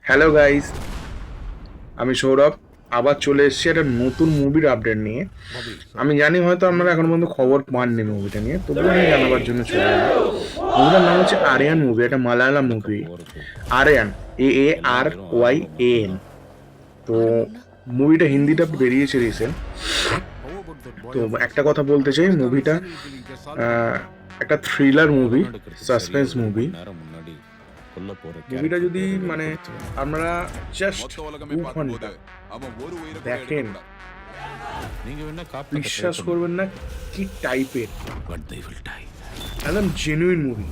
Hello guys, আমি সৌরভ। আবার চলে এসেছি একটা নতুন মুভির আপডেট নিয়ে। আমি জানি হয়তো আপনারা এখন পর্যন্ত খবর পাননি মুভিটা নিয়ে, তবুও আমি জানাবার জন্য চলে এলাম। মুভিটার নাম হচ্ছে আরিয়ান মুভি, একটা মালায়ালাম মুভি। আরিয়ান, AARYAN। তো মুভিটা হিন্দিটা বেরিয়েছে রিসেন্ট। তো একটা কথা বলতে চাই, মুভিটা একটা থ্রিলার মুভি, সাসপেন্স মুভি। মুভিটা যদি মানে আপনারা জাস্ট 2 ঘন্টা দেখেন, বিশ্বাস করবেন না কি টাইপের, একদম জেনুইন মুভি।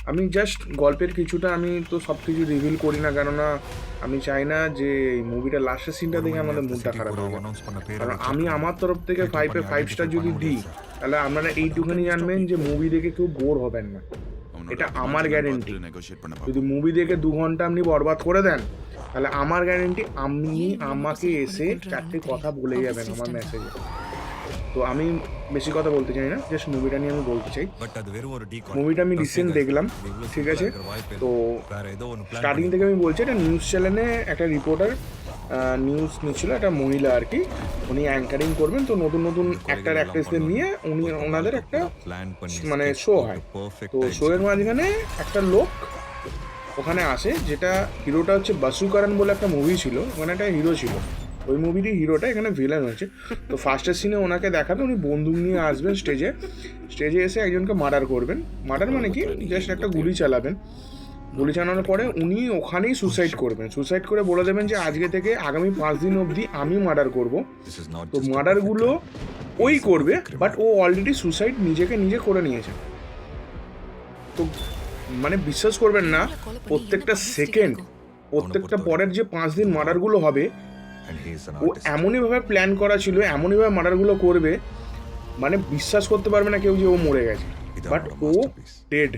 আমি জাস্ট গল্পের কিছুটা, আমি তো সব কিছু রিভিল করি না, কেননা আমি চাই না যে এই মুভিটা লাস্টের সিনটা দেখে আমাদের মুডটা খারাপ হয়ে যায়। কারণ আমি আমার তরফ থেকে 5/5 স্টার যদি দিই, তাহলে আপনারা এইটুখানি জানবেন যে মুভি দেখে কেউ বোর হবেন না, এটা আমার গ্যারেন্টি। যদি মুভি দেখে 2 ঘন্টা আপনি বরবাদ করে দেন, তাহলে আমার গ্যারেন্টি আপনি আমাকে এসে 4টে কথা বলে যাবেন আমার মেসেজে। তো আমি বেশি কথা বলতে চাই না, জাস্ট মুভিটা নিয়ে আমি বলতে চাই। মুভিটা আমি রিসেন্ট দেখলাম, ঠিক আছে? তো স্টার্টিং থেকে আমি বলছি, একটা নিউজ চ্যানেলে একটা রিপোর্টার নিউজ নিচ্ছিল, একটা মহিলা আর কি। উনি অ্যাঙ্কারিং করবেন, তো নতুন নতুন অ্যাক্টার অ্যাক্ট্রেসদের নিয়ে ওনাদের একটা মানে শো হয়। তো শোয়ের মাঝখানে একটা লোক ওখানে আসে, যেটা হিরোটা হচ্ছে বাসুকারান বলে একটা মুভি ছিল, ওখানে একটা হিরো ছিল। ওই মুভিরই হিরোটা এখানে ভিলেন হয়েছে। তো ফার্স্টের সিনে ওনাকে দেখাবে, উনি বন্দুক নিয়ে আসবেন স্টেজে এসে একজনকে মার্ডার করবেন। মার্ডার মানে কি, জাস্ট একটা গুলি চালাবেন। গুলি চালানোর পরে উনি ওখানেই সুসাইড করবেন। সুসাইড করে বলে দেবেন যে আজকে থেকে আগামী 5 দিন অবধি আমি মার্ডার করব। তো মার্ডারগুলো ওই করবে, বাট ও অলরেডি সুসাইড নিজে করে নিয়েছে। তো মানে বিশ্বাস করবেন না, প্রত্যেকটা সেকেন্ড, প্রত্যেকটা পরের যে 5 দিন মার্ডারগুলো হবে, ও এমনইভাবে প্ল্যান করা ছিল, এমনইভাবে মার্ডারগুলো করবে, মানে বিশ্বাস করতে পারবে না কেউ যে ও মরে গেছে, বাট ও ডেড।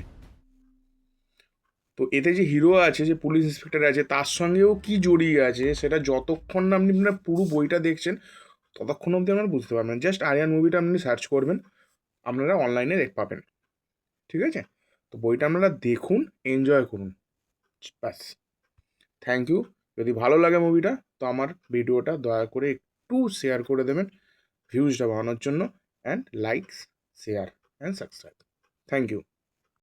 তো এতে যে হিরো আছে, যে পুলিশ ইন্সপেক্টর আছে, তার সঙ্গেও কি জড়িয়ে আছে, সেটা যতক্ষণ না আপনি আপনার পুরো বইটা দেখছেন ততক্ষণ অবধি আপনারা বুঝতে পারবেন। জাস্ট আরিয়ান মুভিটা আপনি সার্চ করবেন, আপনারা অনলাইনে পাবেন, ঠিক আছে? তো বইটা আপনারা দেখুন, এনজয় করুন, ব্যাস। Thank you. যদি ভালো লাগে মুভিটা, তো আমার ভিডিওটা দয়া করে একটু শেয়ার করে দেবেন ভিউজটা বাড়ানোর জন্য, and likes, share and subscribe. Thank you.